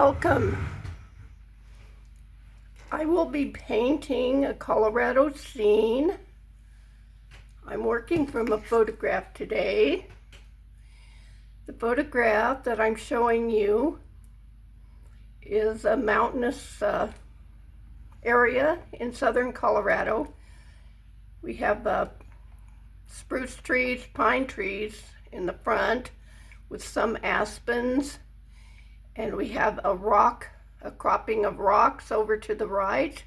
Welcome. I will be painting a Colorado scene. I'm working from a photograph today. The photograph that I'm showing you is a mountainous area in southern Colorado. We have spruce trees, pine trees in the front with some aspens, and we have a cropping of rocks over to the right.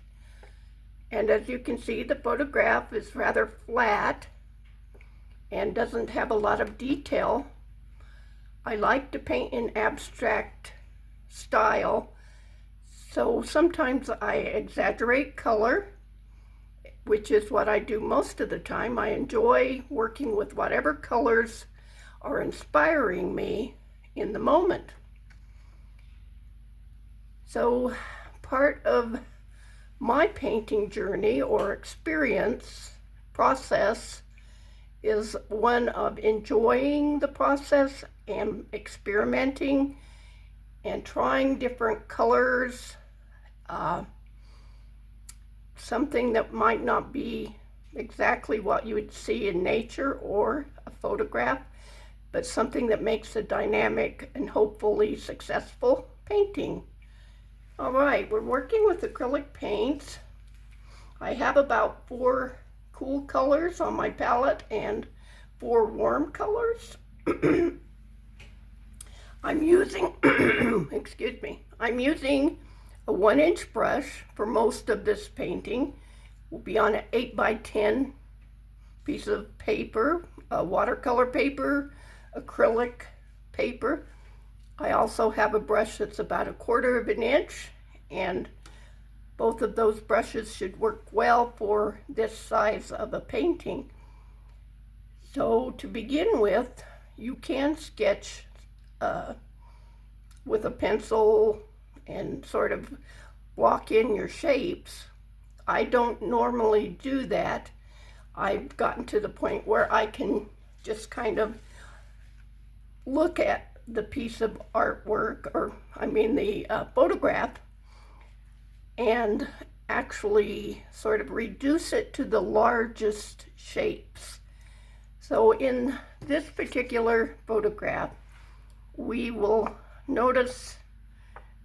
And as you can see, the photograph is rather flat and doesn't have a lot of detail. I like to paint in abstract style, so sometimes I exaggerate color, which is what I do most of the time. I enjoy working with whatever colors are inspiring me in the moment. So part of my painting journey or experience process is one of enjoying the process and experimenting and trying different colors, something that might not be exactly what you would see in nature or a photograph, but something that makes a dynamic and hopefully successful painting. All right, we're working with acrylic paints. I have about 4 cool colors on my palette and 4 warm colors. I'm using, excuse me, I'm using a 1-inch brush for most of this painting. We'll be on an 8x10 piece of paper, watercolor paper, acrylic paper. I also have a brush that's about 1/4 of an inch, and both of those brushes should work well for this size of a painting. So to begin with, you can sketch with a pencil and sort of block in your shapes. I don't normally do that. I've gotten to the point where I can just kind of look at the piece of artwork, or I mean the photograph, and actually sort of reduce it to the largest shapes. So in this particular photograph, we will notice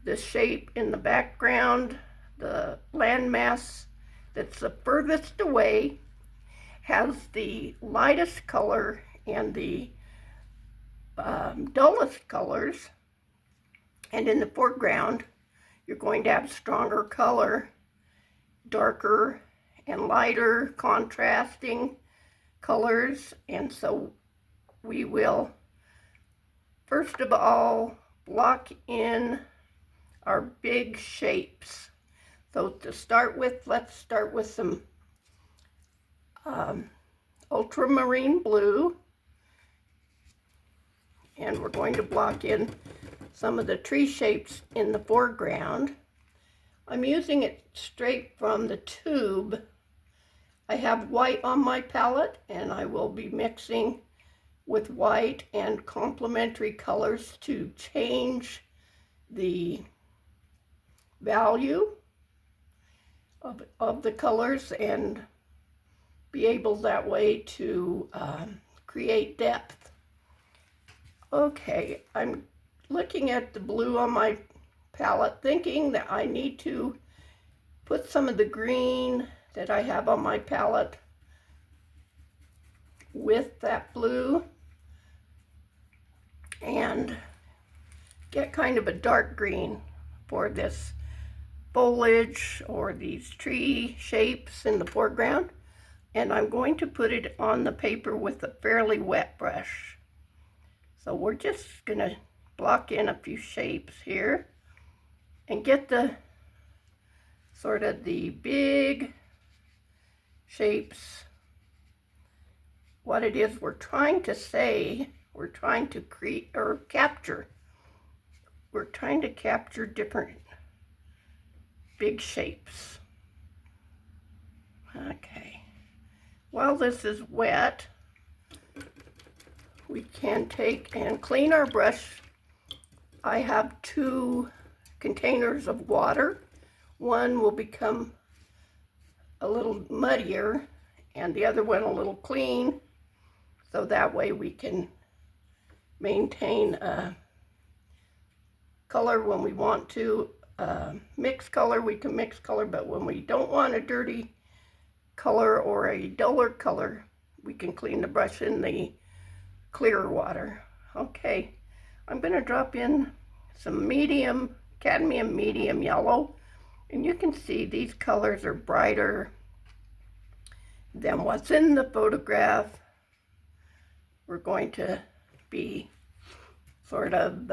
the shape in the background. The landmass that's the furthest away has the lightest color and the dullest colors, and in the foreground you're going to have stronger color, darker and lighter contrasting colors. And so we will first of all block in our big shapes. So to start with, let's start with some ultramarine blue, and we're going to block in some of the tree shapes in the foreground. I'm using it straight from the tube. I have white on my palette, and I will be mixing with white and complementary colors to change the value of the colors and be able that way to create depth. Okay, I'm looking at the blue on my palette, thinking that I need to put some of the green that I have on my palette with that blue and get kind of a dark green for this foliage or these tree shapes in the foreground. And I'm going to put it on the paper with a fairly wet brush. So we're just going to block in a few shapes here and get the sort of the big shapes. What it is we're trying to say, we're trying to create or capture. We're trying to capture different big shapes. Okay. While this is wet, we can take and clean our brush. I have 2 containers of water. One will become a little muddier and the other one a little clean, so that way we can maintain color when we want to. Mix color, we can mix color, but when we don't want a dirty color or a duller color, we can clean the brush in the clear water. Okay, I'm going to drop in some medium, cadmium medium yellow, and you can see these colors are brighter than what's in the photograph. We're going to be sort of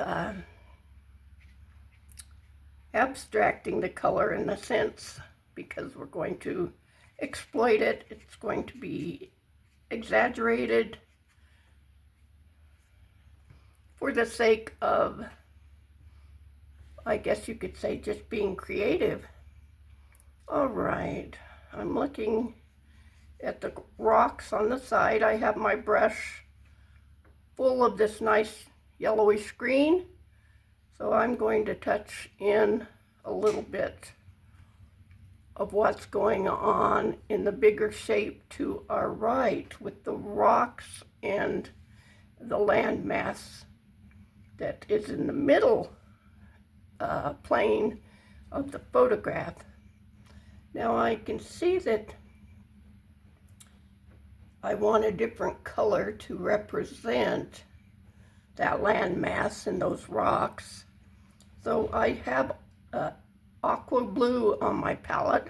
abstracting the color in a sense, because we're going to exploit it. It's going to be exaggerated for the sake of, I guess you could say, just being creative. All right, I'm looking at the rocks on the side. I have my brush full of this nice yellowish green, so I'm going to touch in a little bit of what's going on in the bigger shape to our right with the rocks and the landmass that is in the middle plane of the photograph. Now I can see that I want a different color to represent that landmass and those rocks. So I have aqua blue on my palette,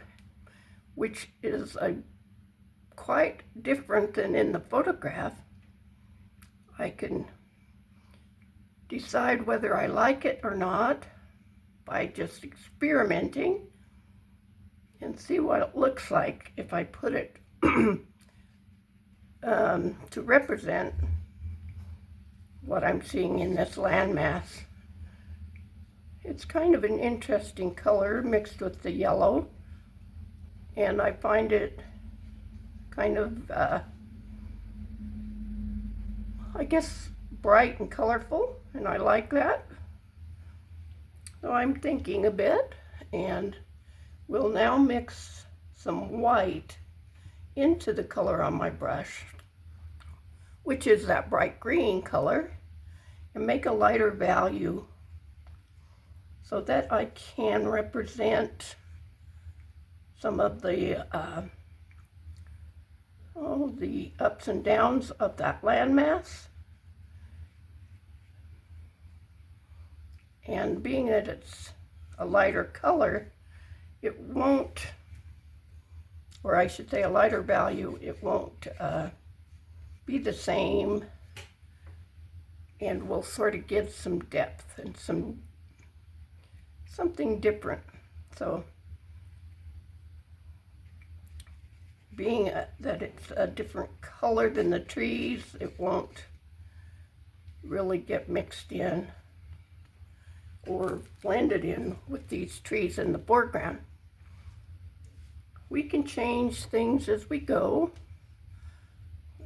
which is quite different than in the photograph. I can decide whether I like it or not by just experimenting and see what it looks like if I put it to represent what I'm seeing in this landmass. It's kind of an interesting color mixed with the yellow, and I find it kind of, I guess, bright and colorful, and I like that. So I'm thinking a bit, and we'll now mix some white into the color on my brush, which is that bright green color, and make a lighter value so that I can represent some of the ups and downs of that landmass. And being that it's a lighter color, it won't, or I should say a lighter value, it won't be the same, and will sort of give some depth and something different. So being that it's a different color than the trees, it won't really get mixed in or blended in with these trees in the foreground. We can change things as we go.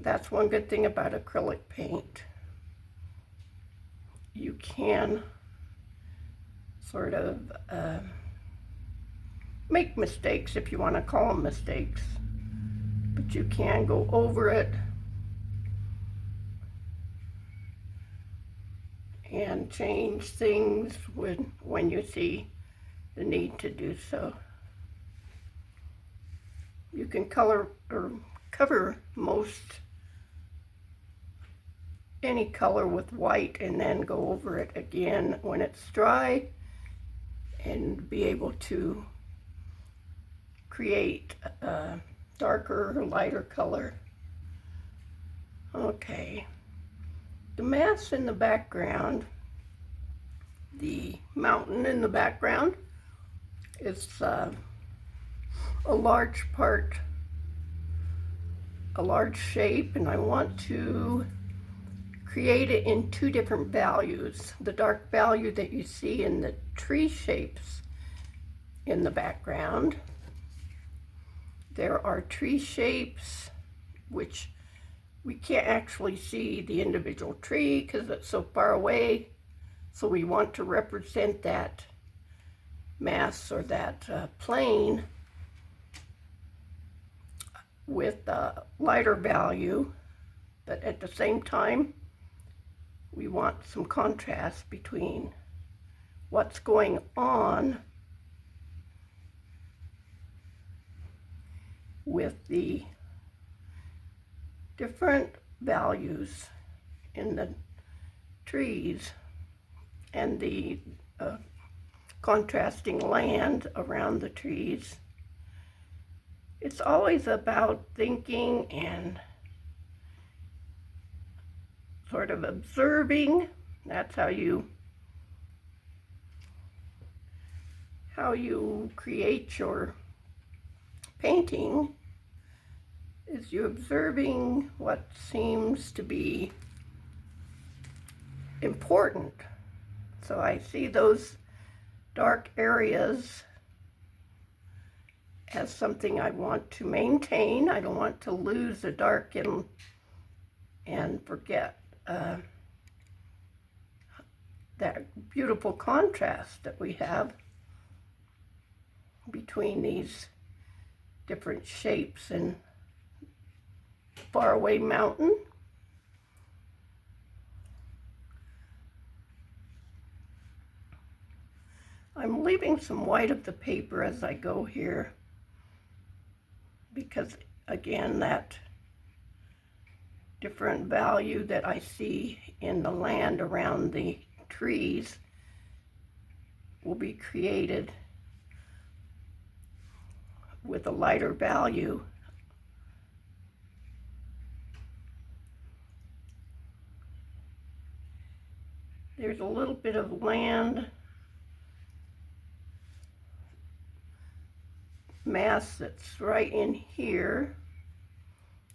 That's one good thing about acrylic paint. You can sort of make mistakes, if you want to call them mistakes, but you can go over it and change things when you see the need to do so. You can color or cover most any color with white and then go over it again when it's dry and be able to create a darker or lighter color. Okay, the mass in the background, the mountain in the background, is a large part, a large shape, and I want to create it in two different values. The dark value that you see in the tree shapes in the background. There are tree shapes which we can't actually see the individual tree because it's so far away, so we want to represent that mass or that plane with a lighter value, but at the same time we want some contrast between what's going on with the different values in the trees and the contrasting land around the trees. It's always about thinking and sort of observing. That's how you create your painting, is you observing what seems to be important. So I see those dark areas as something I want to maintain. I don't want to lose the dark and forget that beautiful contrast that we have between these different shapes and faraway mountain. I'm leaving some white of the paper as I go here because, again, that different value that I see in the land around the trees will be created with a lighter value. There's a little bit of land mass that's right in here,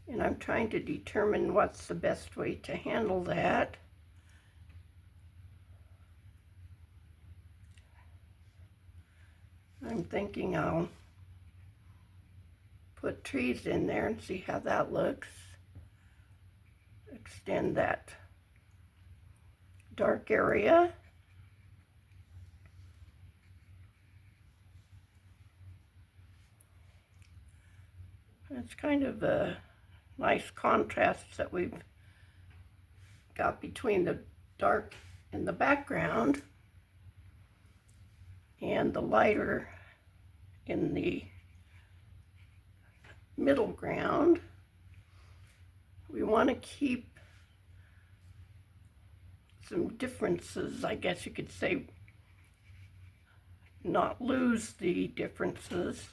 and I'm trying to determine what's the best way to handle that. I'm thinking I'll put trees in there and see how that looks. Extend that dark area. It's kind of a nice contrast that we've got between the dark in the background and the lighter in the middle ground. We want to keep some differences, I guess you could say, not lose the differences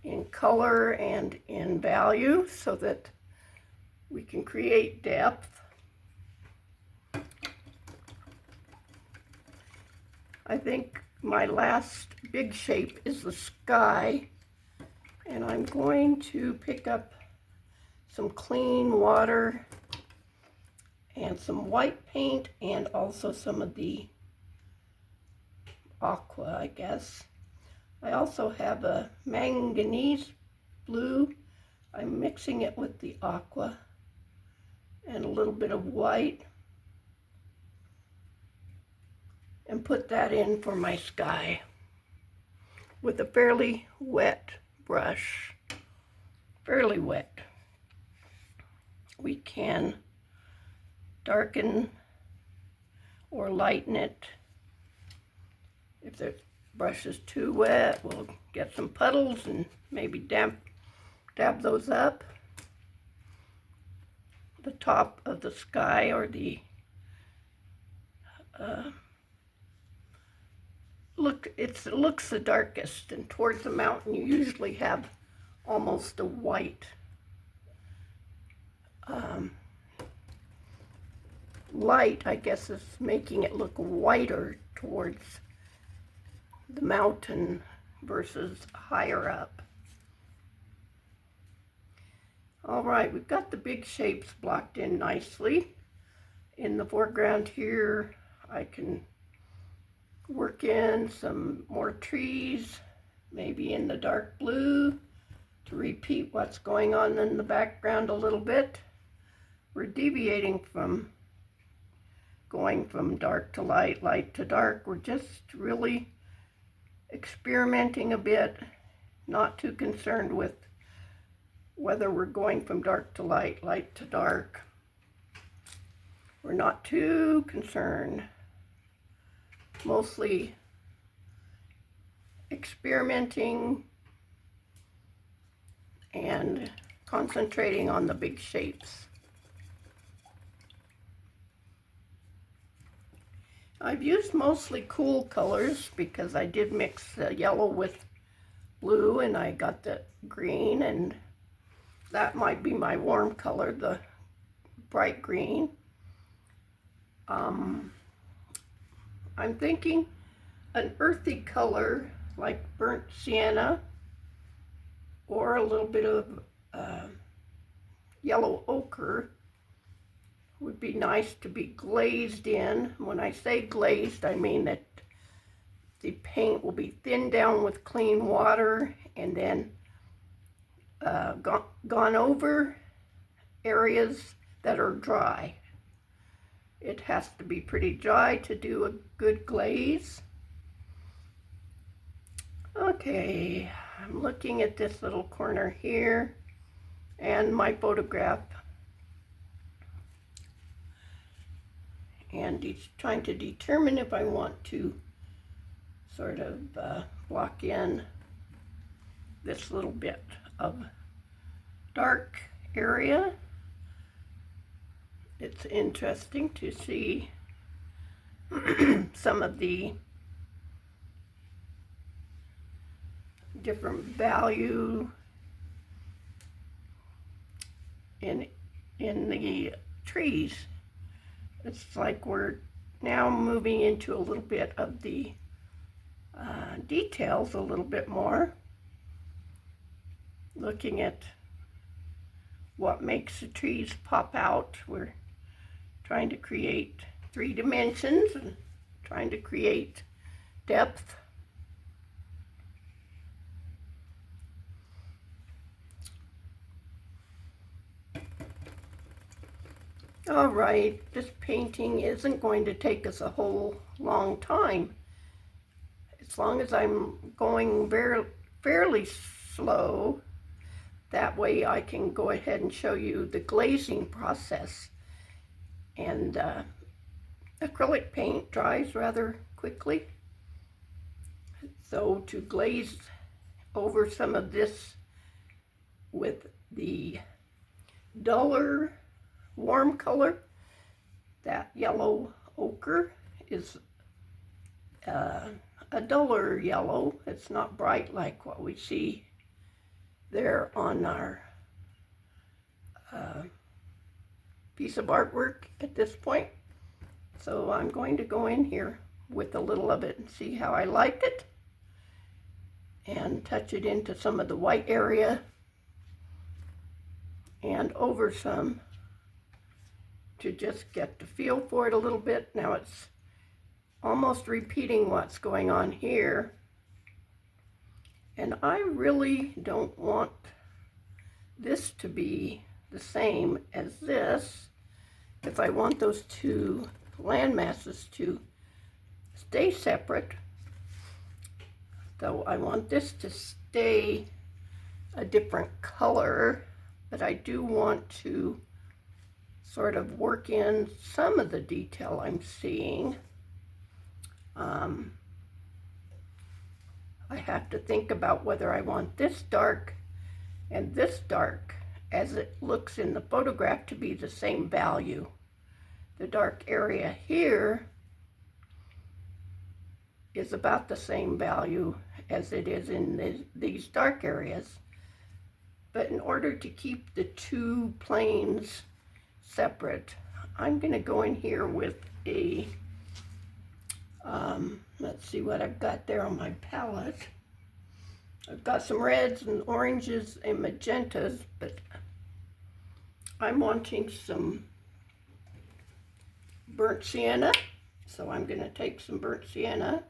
in color and in value so that we can create depth. I think my last big shape is the sky, and I'm going to pick up some clean water and some white paint and also some of the aqua, I guess. I also have a manganese blue. I'm mixing it with the aqua and a little bit of white and put that in for my sky with a fairly wet brush. Fairly wet. We can darken or lighten it. If the brush is too wet, we'll get some puddles and maybe dab those up. The top of the sky, or the it looks the darkest, and towards the mountain you usually have almost a white light, I guess, is making it look whiter towards the mountain versus higher up. All right, we've got the big shapes blocked in nicely. In the foreground here, I can work in some more trees, maybe in the dark blue, to repeat what's going on in the background a little bit. We're deviating from going from dark to light, light to dark. We're just really experimenting a bit, not too concerned with whether we're going from dark to light, light to dark. We're not too concerned. Mostly experimenting and concentrating on the big shapes. I've used mostly cool colors because I did mix the yellow with blue and I got the green, and that might be my warm color, the bright green. I'm thinking an earthy color like burnt sienna or a little bit of yellow ochre would be nice to be glazed in. When I say glazed, I mean that the paint will be thinned down with clean water and then gone over areas that are dry. It has to be pretty dry to do a good glaze. Okay, I'm looking at this little corner here and my photograph, and he's trying to determine if I want to sort of block in this little bit of dark area. It's interesting to see some of the different value in the trees. It's like we're now moving into a little bit of the details a little bit more, looking at what makes the trees pop out. We're trying to create 3 dimensions and trying to create depth. All right, this painting isn't going to take us a whole long time. As long as I'm going fairly slow, that way I can go ahead and show you the glazing process. And acrylic paint dries rather quickly. So to glaze over some of this with the duller warm color, that yellow ochre is a duller yellow. It's not bright like what we see there on our piece of artwork at this point. So I'm going to go in here with a little of it and see how I like it, and touch it into some of the white area and over some to just get the feel for it a little bit. Now it's almost repeating what's going on here, and I really don't want this to be the same as this. If I want those two land masses to stay separate, though I want this to stay a different color, but I do want to sort of work in some of the detail I'm seeing. I have to think about whether I want this dark and this dark, as it looks in the photograph, to be the same value. The dark area here is about the same value as it is in these dark areas. But in order to keep the two planes separate, I'm going to go in here with a, let's see what I've got there on my palette. I've got some reds and oranges and magentas, but I'm wanting some burnt sienna, so I'm going to take some burnt sienna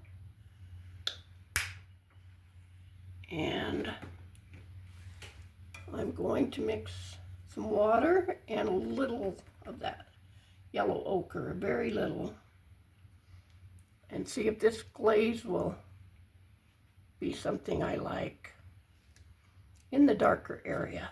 and I'm going to mix some water and a little of that yellow ochre, very little, and see if this glaze will be something I like in the darker area.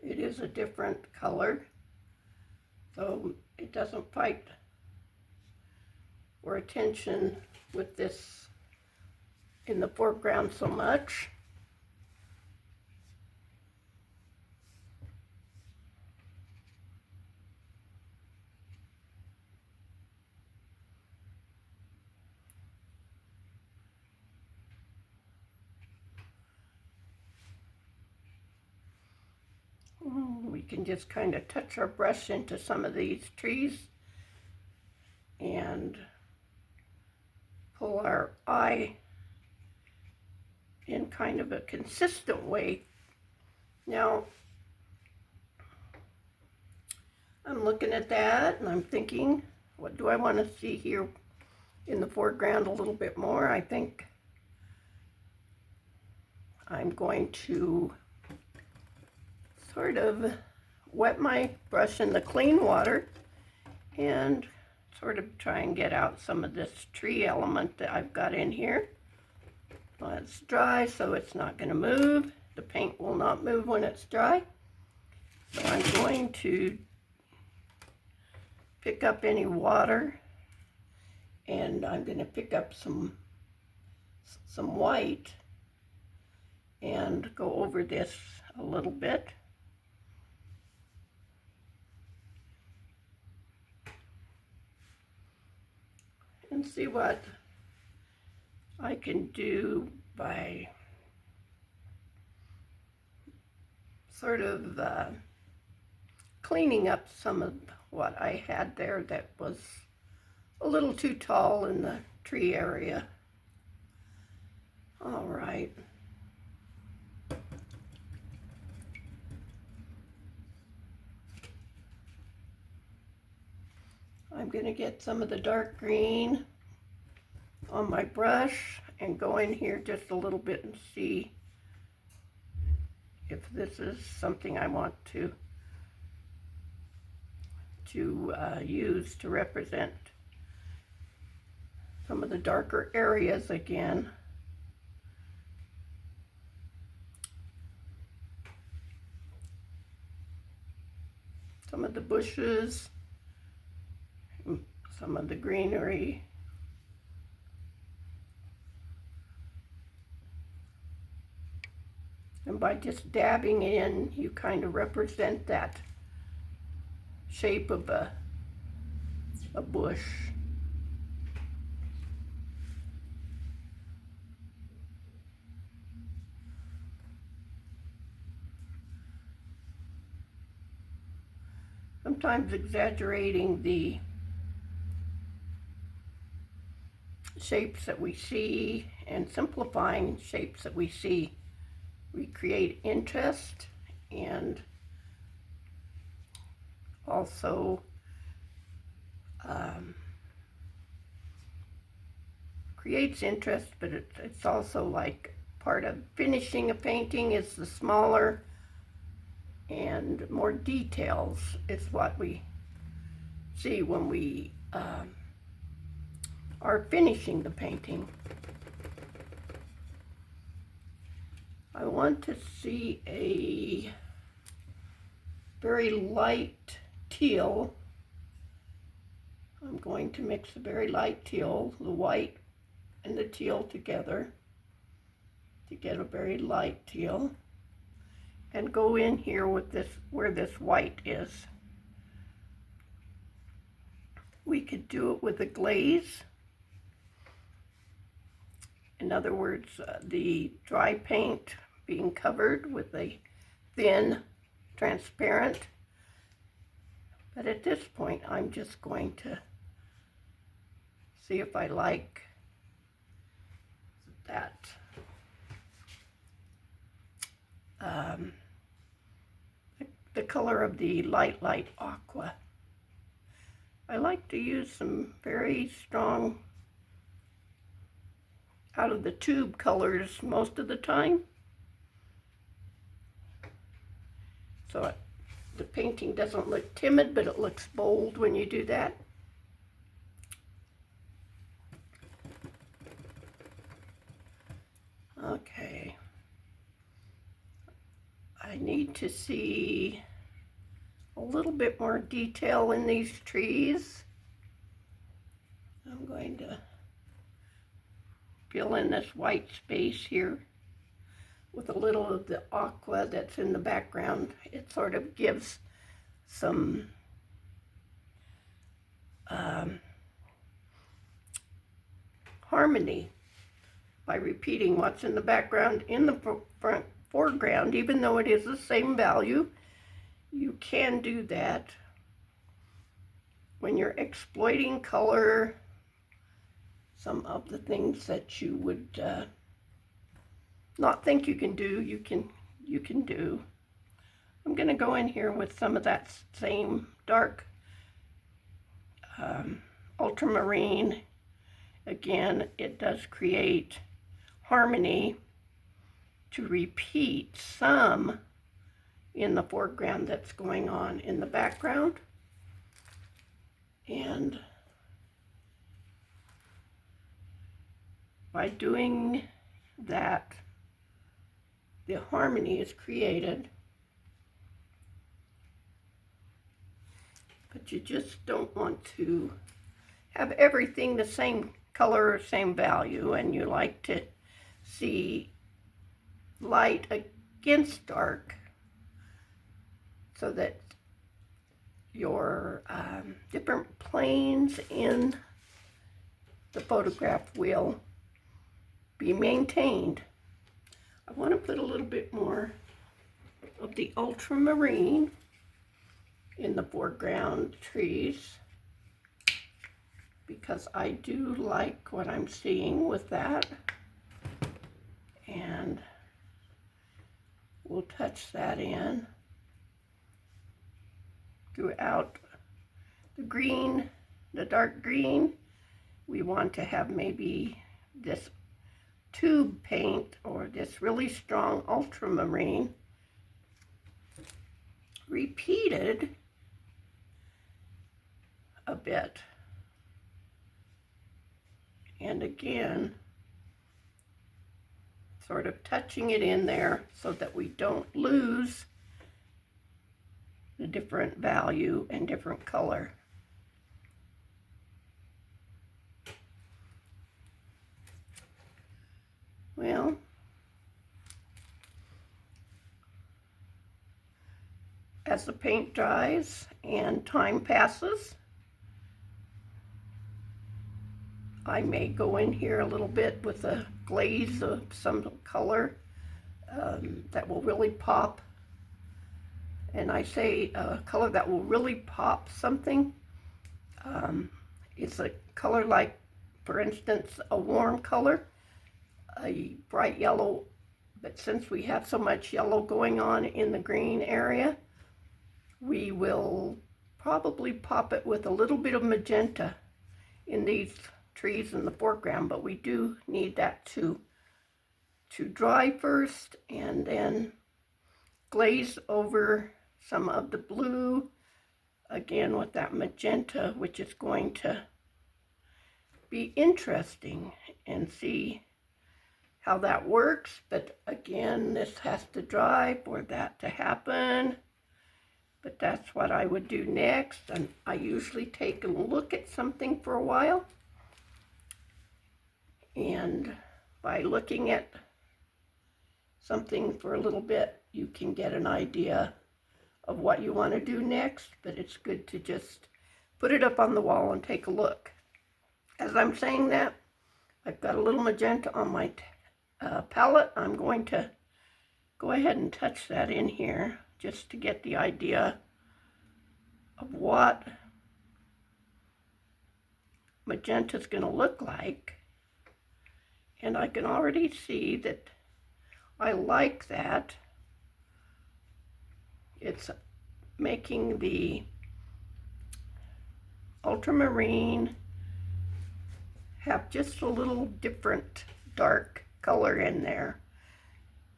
It is a different color, so it doesn't fight for attention with this in the foreground so much. We can just kind of touch our brush into some of these trees and pull our eye in kind of a consistent way. Now, I'm looking at that and I'm thinking, what do I want to see here in the foreground a little bit more? I think I'm going to sort of wet my brush in the clean water and sort of try and get out some of this tree element that I've got in here. Well, it's dry, so it's not going to move. The paint will not move when it's dry. So I'm going to pick up any water, and I'm going to pick up some white and go over this a little bit. And see what I can do by sort of cleaning up some of what I had there that was a little too tall in the tree area. All right. I'm going to get some of the dark green on my brush and go in here just a little bit and see if this is something I want to use to represent some of the darker areas again. Some of the bushes, some of the greenery. And by just dabbing in, you kind of represent that shape of a bush. Sometimes exaggerating the shapes that we see and simplifying shapes that we see, we create interest and also creates interest, but it's also like part of finishing a painting is the smaller and more details is what we see when we are finishing the painting. I want to see a very light teal. I'm going to mix a very light teal, the white and the teal together to get a very light teal, and go in here with this where this white is. We could do it with a glaze. In other words, the dry paint being covered with a thin, transparent. But at this point, I'm just going to see if I like that the color of the light aqua. I like to use some very strong out of the tube colors most of the time, so the painting doesn't look timid, but it looks bold when you do that. Okay, I need to see a little bit more detail in these trees. I'm going to fill in this white space here with a little of the aqua that's in the background. It sort of gives some harmony by repeating what's in the background in the foreground. Even though it is the same value, you can do that when you're exploiting color. Some of the things that you would not think you can do, you can do. I'm going to go in here with some of that same dark ultramarine. Again, it does create harmony to repeat some in the foreground that's going on in the background. And by doing that, the harmony is created. But you just don't want to have everything the same color or same value, and you like to see light against dark so that your different planes in the photograph will be maintained. I want to put a little bit more of the ultramarine in the foreground trees, because I do like what I'm seeing with that. And we'll touch that in throughout the green, the dark green. We want to have maybe this tube paint or this really strong ultramarine repeated a bit. And again, sort of touching it in there so that we don't lose the different value and different color. Well, as the paint dries and time passes, I may go in here a little bit with a glaze of some color that will really pop. And I say a color that will really pop something. It's a color like, for instance, a warm color, a bright yellow, but since we have so much yellow going on in the green area, we will probably pop it with a little bit of magenta in these trees in the foreground, but we do need that to dry first and then glaze over some of the blue, again with that magenta, which is going to be interesting, and see how that works. But again, this has to dry for that to happen. But that's what I would do next. And I usually take a look at something for a while, and by looking at something for a little bit, you can get an idea of what you want to do next. But it's good to just put it up on the wall and take a look. As I'm saying that, I've got a little magenta on my palette. I'm going to go ahead and touch that in here just to get the idea of what magenta is going to look like. And I can already see that I like that. It's making the ultramarine have just a little different dark color in there.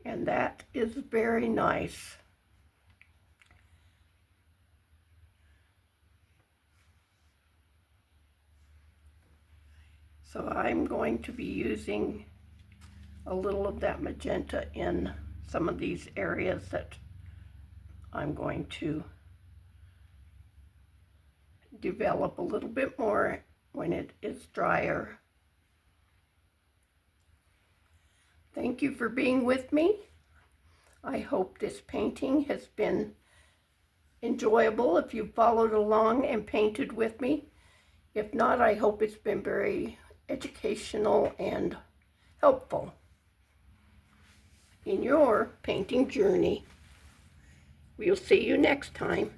And that is very nice. So I'm going to be using a little of that magenta in some of these areas that I'm going to develop a little bit more when it is drier. Thank you for being with me. I hope this painting has been enjoyable if you followed along and painted with me. If not, I hope it's been very educational and helpful in your painting journey. We'll see you next time.